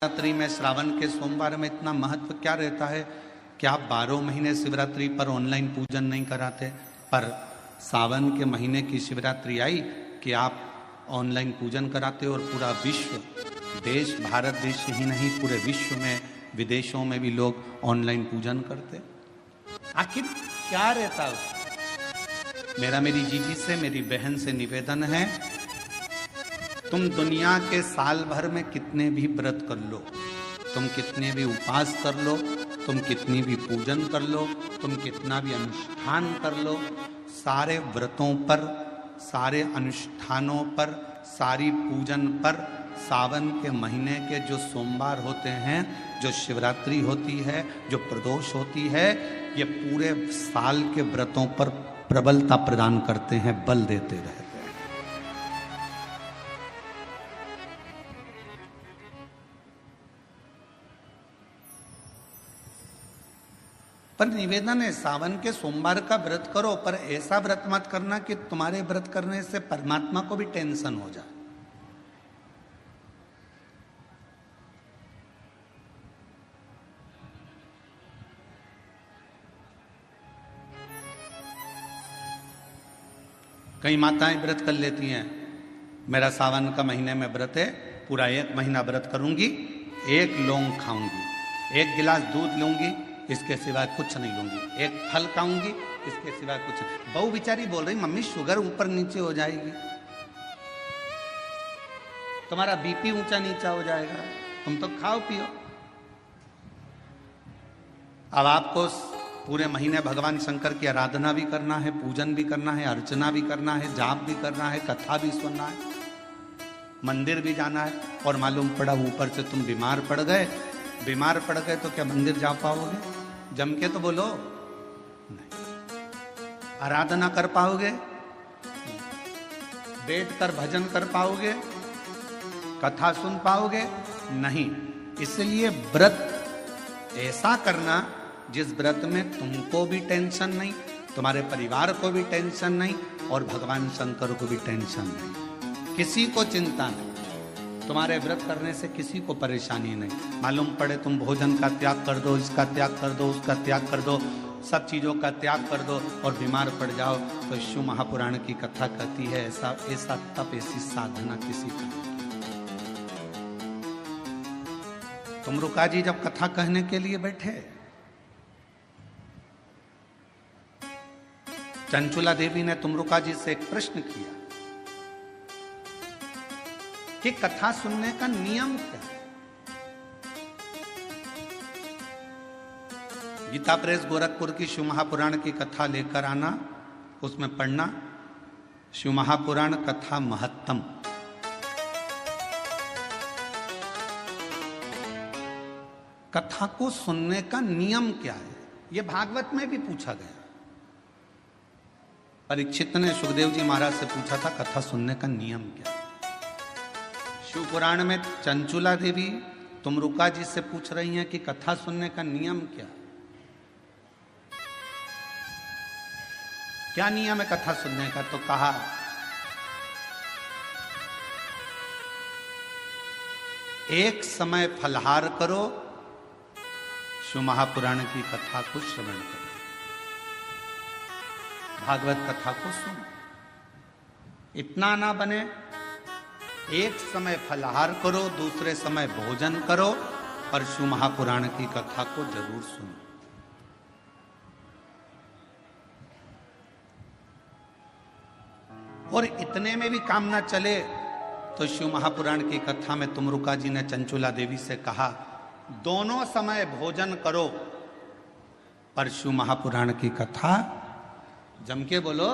शिवरात्रि में श्रावण के सोमवार में इतना महत्व क्या रहता है कि आप 12 महीने शिवरात्रि पर ऑनलाइन पूजन नहीं कराते, पर सावन के महीने की शिवरात्रि आई कि आप ऑनलाइन पूजन कराते हो और पूरा विश्व, देश भारत देश ही नहीं पूरे विश्व में विदेशों में भी लोग ऑनलाइन पूजन करते। आखिर क्या रहता है? मेरा मेरी जीजी से, मेरी बहन से निवेदन है, तुम दुनिया के साल भर में कितने भी व्रत कर लो, तुम कितने भी उपवास कर लो, तुम कितनी भी पूजन कर लो, तुम कितना भी अनुष्ठान कर लो, सारे व्रतों पर, सारे अनुष्ठानों पर, सारी पूजन पर सावन के महीने के जो सोमवार होते हैं, जो शिवरात्रि होती है, जो प्रदोष होती है, ये पूरे साल के व्रतों पर प्रबलता प्रदान करते हैं, बल देते रहते हैं। पर निवेदन है, सावन के सोमवार का व्रत करो, पर ऐसा व्रत मत करना कि तुम्हारे व्रत करने से परमात्मा को भी टेंशन हो जाए। कई माताएं व्रत कर लेती हैं, मेरा सावन का महीने में व्रत है, पूरा 1 महीना व्रत करूंगी, 1 लौंग खाऊंगी, 1 गिलास दूध लूंगी, इसके सिवाय कुछ नहीं लूंगी, 1 फल खाऊंगी, इसके सिवाय कुछ। बहू बेचारी बोल रही, मम्मी शुगर ऊपर नीचे हो जाएगी, तुम्हारा बीपी ऊंचा नीचा हो जाएगा, तुम तो खाओ पियो। अब आपको पूरे महीने भगवान शंकर की आराधना भी करना है, पूजन भी करना है, अर्चना भी करना है, जाप भी करना है, कथा भी सुनना है, मंदिर भी जाना है, और मालूम पड़ा ऊपर से तुम बीमार पड़ गए। बीमार पड़ गए तो क्या मंदिर जा पाओगे? जम के तो बोलो नहीं। आराधना कर पाओगे? बैठकर भजन कर पाओगे? कथा सुन पाओगे? नहीं। इसलिए व्रत ऐसा करना जिस व्रत में तुमको भी टेंशन नहीं, तुम्हारे परिवार को भी टेंशन नहीं, और भगवान शंकर को भी टेंशन नहीं, किसी को चिंता नहीं। तुम्हारे व्रत करने से किसी को परेशानी नहीं। मालूम पड़े तुम भोजन का त्याग कर दो, इसका त्याग कर दो, उसका त्याग कर दो, सब चीजों का त्याग कर दो और बीमार पड़ जाओ, तो शिव महापुराण की कथा कहती है ऐसा ऐसा तप, ऐसी साधना किसी का नहीं। तुमरुका जी जब कथा कहने के लिए बैठे, चंचुला देवी ने तुमरुका जी से एक प्रश्न किया कि कथा सुनने का नियम क्या है? गीता प्रेस गोरखपुर की शिव महापुराण की कथा लेकर आना, उसमें पढ़ना शिव महापुराण कथा महत्तम। कथा को सुनने का नियम क्या है, यह भागवत में भी पूछा गया। परीक्षित ने सुखदेव जी महाराज से पूछा था कथा सुनने का नियम क्या है। शिव पुराण में चंचुला देवी तुमरुका जी से पूछ रही हैं कि कथा सुनने का नियम क्या? क्या नियम है कथा सुनने का? तो कहा एक समय फलहार करो, शिव महापुराण की कथा को श्रवण करो, भागवत कथा को सुनो। इतना ना बने, एक समय फलहार करो, दूसरे समय भोजन करो, और शिव महापुराण की कथा को जरूर सुनो। और इतने में भी काम ना चले तो शिव महापुराण की कथा में तुमरुका जी ने चंचुला देवी से कहा, दोनों समय भोजन करो, पर शिव महापुराण की कथा जम के बोलो,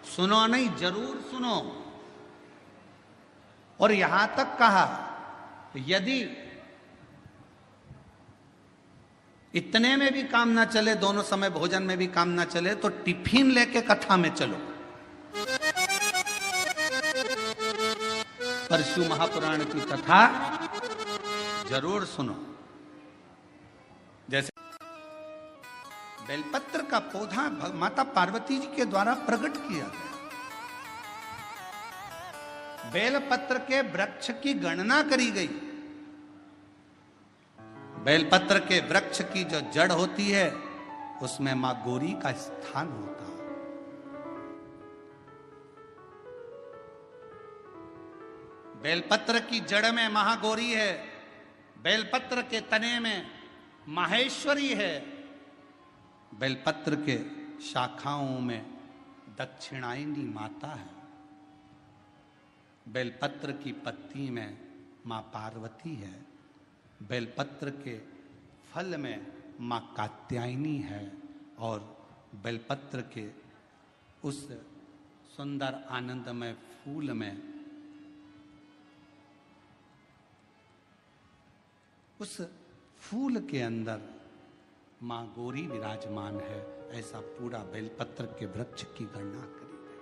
सुनो नहीं, जरूर सुनो। और यहां तक कहा यदि इतने में भी काम ना चले, दोनों समय भोजन में भी काम ना चले, तो टिफिन लेके कथा में चलो, पर शिव महापुराण की कथा जरूर सुनो। जैसे बेलपत्र का पौधा माता पार्वती जी के द्वारा प्रकट किया गया, बेलपत्र के वृक्ष की गणना करी गई बेलपत्र के वृक्ष की जो जड़ होती है उसमें मां गौरी का स्थान होता है। बेलपत्र की जड़ में महागौरी है, बेलपत्र के तने में माहेश्वरी है, बेलपत्र के शाखाओं में दक्षिणायनी माता है, बेलपत्र की पत्ती में मां पार्वती है, बेलपत्र के फल में मां कात्यायनी है और बेलपत्र के उस सुंदर आनंदमय फूल में, उस फूल के अंदर मां गौरी विराजमान है। ऐसा पूरा बेलपत्र के वृक्ष की गणना करी गई।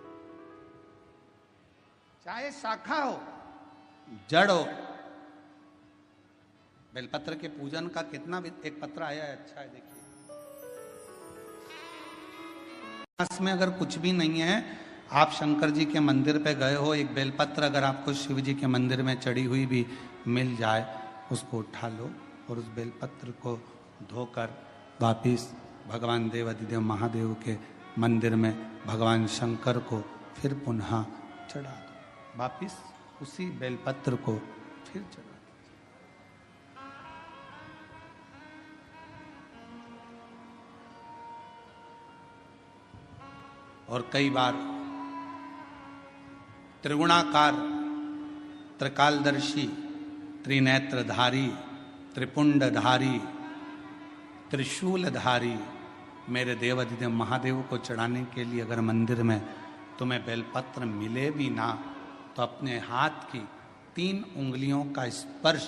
चाहे शाखा हो, जड़ हो, बेलपत्र के पूजन का कितना भी एक पत्र आया है, अच्छा है, देखिए। इसमें अगर कुछ भी नहीं है, आप शंकर जी के मंदिर पे गए हो, एक बेलपत्र अगर आपको शिव जी के मंदिर में चढ़ी हुई भी मिल जाए, उसको उठा लो और उस बेलपत्र को धोकर वापिस भगवान देवाधिदेव महादेव के मंदिर में भगवान शंकर को फिर पुनः चढ़ा दो। वापिस उसी बेलपत्र को फिर चढ़ा दो। और कई बार त्रिगुणाकार, त्रिकालदर्शी, त्रिनेत्रधारी, त्रिपुंडधारी, त्रिशूलधारी मेरे देवाधिदेव महादेव को चढ़ाने के लिए अगर मंदिर में तुम्हें बेलपत्र मिले भी ना, तो अपने हाथ की 3 उंगलियों का स्पर्श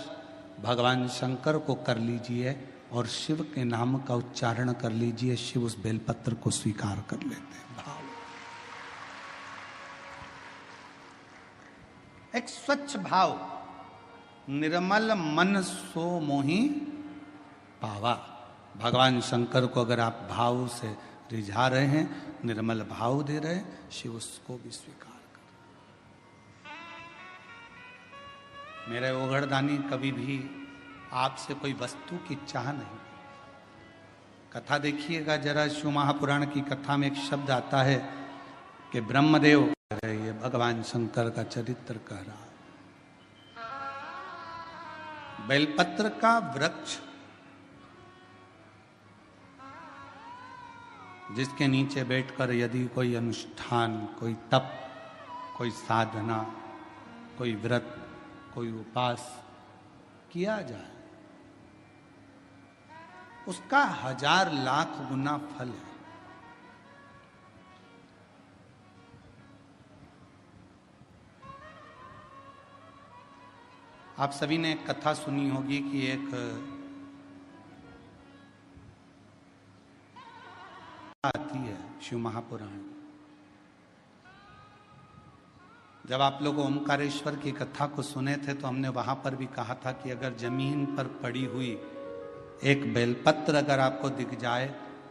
भगवान शंकर को कर लीजिए और शिव के नाम का उच्चारण कर लीजिए। शिव उस बेलपत्र को स्वीकार कर लेते हैं। भाव, एक स्वच्छ भाव, निर्मल मन सो मोहि पावा। भगवान शंकर को अगर आप भाव से रिझा रहे हैं, निर्मल भाव दे रहे हैं, शिव उसको भी स्वीकार कर। मेरे ओघड़दानी कभी भी आपसे कोई वस्तु की चाह नहीं। कथा देखिएगा जरा, शिव महापुराण की कथा में एक शब्द आता है कि ब्रह्मदेव, ये भगवान शंकर का चरित्र कह रहा है। बेलपत्र का वृक्ष जिसके नीचे बैठकर यदि कोई अनुष्ठान, कोई तप, कोई साधना, कोई व्रत, कोई उपास किया जाए, उसका 1000 लाख गुना फल है। आप सभी ने एक कथा सुनी होगी कि एक आती है शिव महापुराण। जब आप लोग ओमकारेश्वर की कथा को सुने थे तो हमने वहां पर भी कहा था कि अगर जमीन पर पड़ी हुई एक बेलपत्र अगर आपको दिख जाए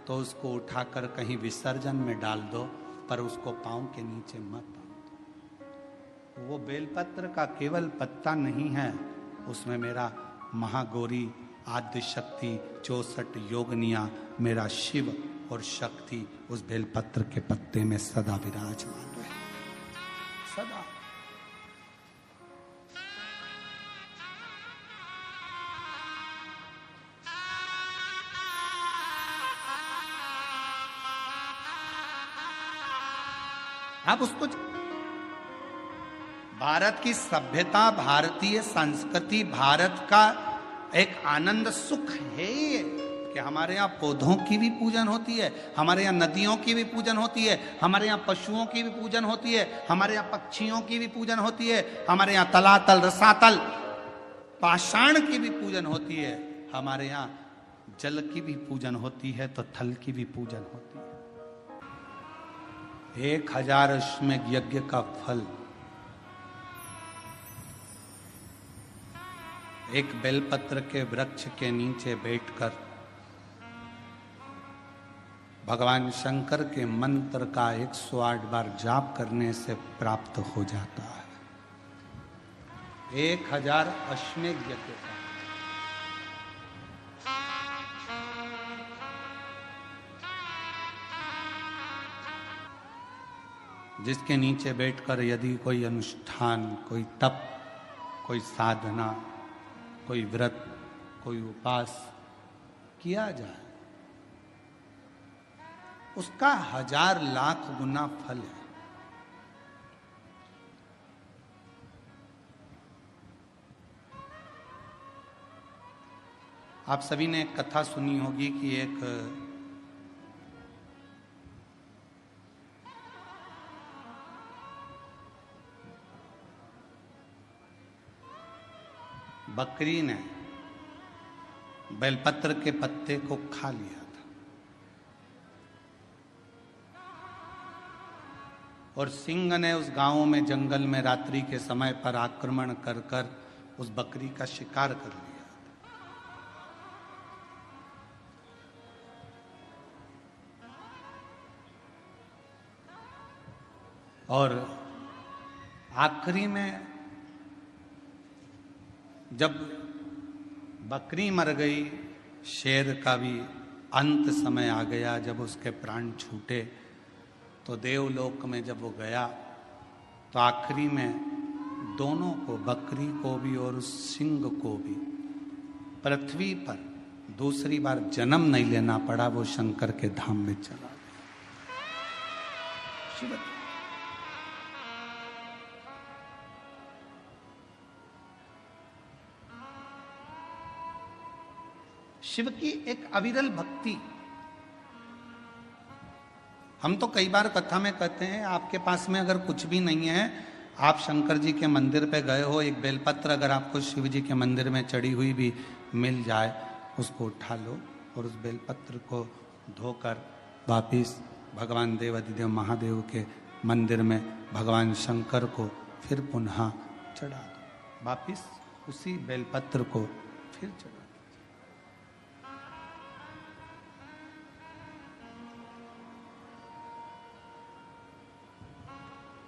तो उसको उठाकर कहीं विसर्जन में डाल दो, पर उसको पांव के नीचे मत बांधो। वो बेलपत्र का केवल पत्ता नहीं है, उसमें मेरा महागौरी, आद्य शक्ति, 64 योगनिया, मेरा शिव और शक्ति उस बेलपत्र के पत्ते में सदा विराजमान रहे, सदा। आप उसको, भारत की सभ्यता, भारतीय संस्कृति, भारत का एक आनंद सुख है ये कि हमारे यहाँ पौधों की भी पूजन होती है, हमारे यहाँ नदियों की भी पूजन होती है, हमारे यहाँ पशुओं की भी पूजन होती है, हमारे यहाँ पक्षियों की भी पूजन होती है, हमारे यहाँ तलातल, रसातल, पाषाण की भी पूजन होती है, हमारे यहाँ जल की भी पूजन होती है, तो थल की भी पूजन होती है। 1000 अश्वमेध यज्ञ का फल एक बेलपत्र के वृक्ष के नीचे बैठकर भगवान शंकर के मंत्र का 108 बार जाप करने से प्राप्त हो जाता है। 1000 अश्वमेध यज्ञ का जिसके नीचे बैठकर यदि कोई अनुष्ठान, कोई तप, कोई साधना, कोई व्रत, कोई उपास किया जाए, उसका 1000 लाख गुना फल है। आप सभी ने एक कथा सुनी होगी कि एक बकरी ने बेलपत्र के पत्ते को खा लिया था और सिंह ने उस गांव में जंगल में रात्रि के समय पर आक्रमण कर कर उस बकरी का शिकार कर लिया। और आखिरी में जब बकरी मर गई, शेर का भी अंत समय आ गया, जब उसके प्राण छूटे, तो देवलोक में जब वो गया तो आखिरी में दोनों को, बकरी को भी और उस सिंह को भी, पृथ्वी पर दूसरी बार जन्म नहीं लेना पड़ा। वो शंकर के धाम में चला गया। शिव शिव की एक अविरल भक्ति। हम तो कई बार कथा में कहते हैं, आपके पास में अगर कुछ भी नहीं है, आप शंकर जी के मंदिर पे गए हो, एक बेलपत्र अगर आपको शिव जी के मंदिर में चढ़ी हुई भी मिल जाए, उसको उठा लो और उस बेलपत्र को धोकर वापिस भगवान देवाधिदेव महादेव के मंदिर में भगवान शंकर को फिर पुनः चढ़ा दो। वापिस उसी बेलपत्र को फिर चढ़ा।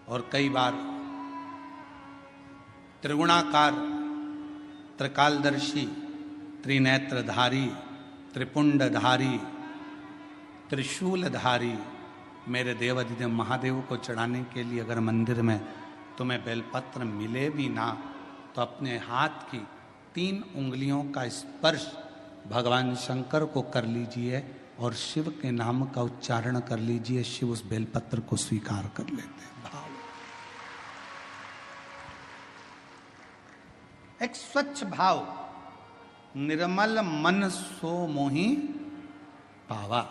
और कई बार त्रिगुणाकार, त्रिकालदर्शी, त्रिनेत्रधारी, त्रिपुंडधारी, त्रिशूलधारी मेरे देवाधिदेव महादेव को चढ़ाने के लिए अगर मंदिर में तुम्हें बेलपत्र मिले भी ना, तो अपने हाथ की 3 उंगलियों का स्पर्श भगवान शंकर को कर लीजिए और शिव के नाम का उच्चारण कर लीजिए। शिव उस बेलपत्र को स्वीकार कर लेते हैं। भाव, एक स्वच्छ भाव, निर्मल मन सो मोहि पावा।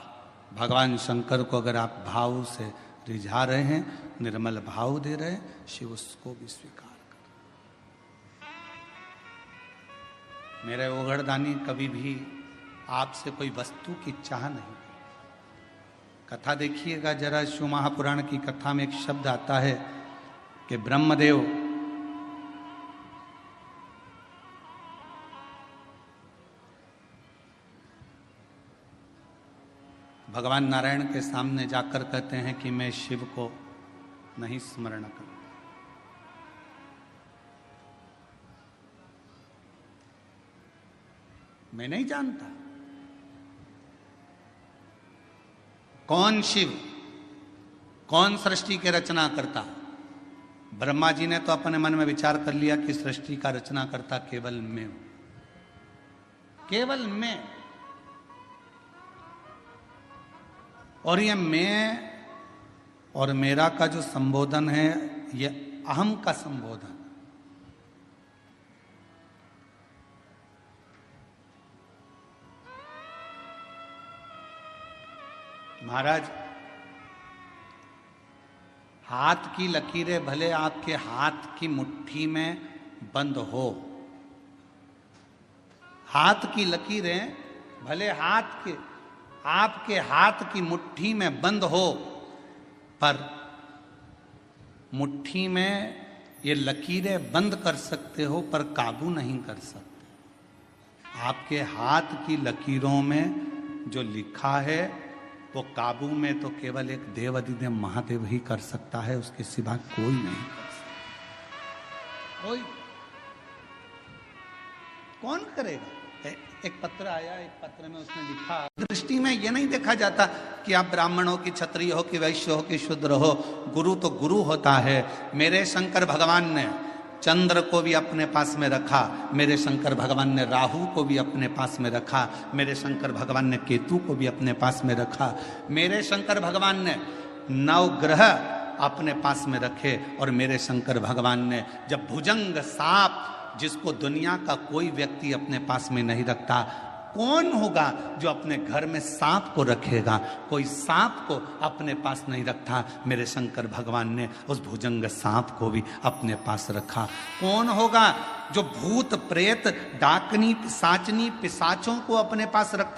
भगवान शंकर को अगर आप भाव से रिझा रहे हैं, निर्मल भाव दे रहे हैं, शिव उसको भी स्वीकार कर। मेरे ओघड़दानी कभी भी आपसे कोई वस्तु की चाह नहीं। कथा देखिएगा जरा, शिव महापुराण की कथा में एक शब्द आता है कि ब्रह्मदेव भगवान नारायण के सामने जाकर कहते हैं कि मैं शिव को नहीं स्मरण करता। मैं नहीं जानता कौन शिव, कौन सृष्टि के रचना करता। ब्रह्मा जी ने तो अपने मन में विचार कर लिया कि सृष्टि का रचना करता केवल मैं हूं, केवल मैं। और ये मैं और मेरा का जो संबोधन है, ये अहम का संबोधन। महाराज, हाथ की लकीरें भले आपके हाथ की मुट्ठी में बंद हो, हाथ की लकीरें भले आपके हाथ की मुट्ठी में बंद हो, पर मुट्ठी में ये लकीरें बंद कर सकते हो पर काबू नहीं कर सकते। आपके हाथ की लकीरों में जो लिखा है वो काबू में तो केवल एक देवाधिदेव महादेव ही कर सकता है, उसके सिवा कोई नहीं कर सकता। कोई कौन करेगा? एक पत्र आया, एक पत्र में उसने लिखा, दृष्टि में ये नहीं देखा जाता कि आप ब्राह्मण हो कि क्षत्रिय हो कि वैश्य हो कि शूद्र हो, गुरु तो गुरु होता है। मेरे शंकर भगवान ने चंद्र को भी अपने पास में रखा, मेरे शंकर भगवान ने राहु को भी अपने पास में रखा, मेरे शंकर भगवान ने केतु को भी अपने पास में रखा, मेरे शंकर भगवान ने 9 ग्रह अपने पास में रखे, और मेरे शंकर भगवान ने जब भुजंग सांप, जिसको दुनिया का कोई व्यक्ति अपने पास में नहीं रखता, कौन होगा जो अपने घर में सांप को रखेगा? कोई सांप को अपने पास नहीं रखता, मेरे शंकर भगवान ने उस भुजंग सांप को भी अपने पास रखा। कौन होगा जो भूत प्रेत डाकनी साचनी पिशाचों को अपने पास रखता?